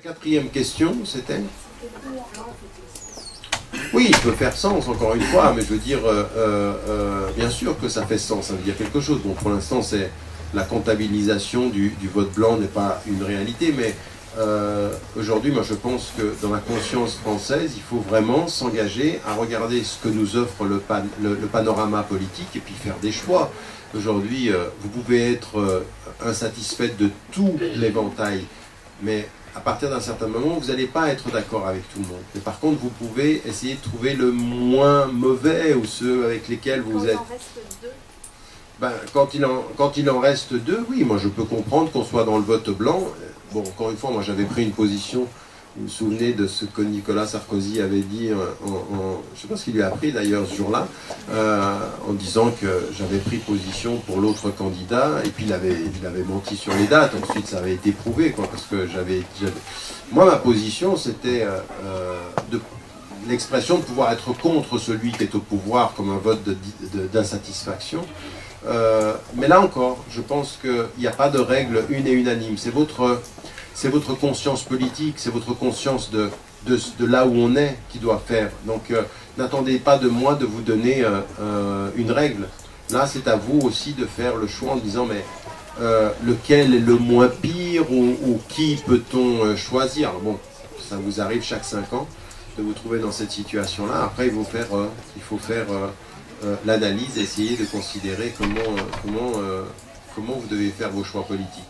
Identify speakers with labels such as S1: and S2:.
S1: quatrième question, c'était? Oui, il peut faire sens, encore une fois, mais je veux dire, bien sûr que ça fait sens, ça veut dire quelque chose. Bon, pour l'instant, c'est la comptabilisation du vote blanc n'est pas une réalité, mais aujourd'hui, moi, je pense que dans la conscience française, il faut vraiment s'engager à regarder ce que nous offre le panorama politique et puis faire des choix. Aujourd'hui, vous pouvez être insatisfait de tout l'éventail, mais à partir d'un certain moment, vous n'allez pas être d'accord avec tout le monde. Mais par contre, vous pouvez essayer de trouver le moins mauvais ou ceux avec lesquels vous êtes.
S2: Quand il en reste deux.
S1: Ben, quand il en reste deux, oui, moi je peux comprendre qu'on soit dans le vote blanc. Bon, encore une fois, moi j'avais pris une position. Vous vous souvenez de ce que Nicolas Sarkozy avait dit, je ne sais pas ce qu'il lui a appris d'ailleurs ce jour-là, en disant que j'avais pris position pour l'autre candidat, et puis il avait menti sur les dates, ensuite ça avait été prouvé, quoi, parce que moi ma position c'était l'expression de pouvoir être contre celui qui est au pouvoir comme un vote d'insatisfaction. Mais là encore, je pense qu'il n'y a pas de règle une et unanime, c'est votre conscience politique, c'est votre conscience de là où on est qui doit faire. Donc n'attendez pas de moi de vous donner une règle. Là, c'est à vous aussi de faire le choix en disant mais lequel est le moins pire ou qui peut-on choisir. Alors, bon, ça vous arrive chaque 5 ans de vous trouver dans cette situation-là. Après, il faut faire l'analyse, essayer de considérer comment vous devez faire vos choix politiques.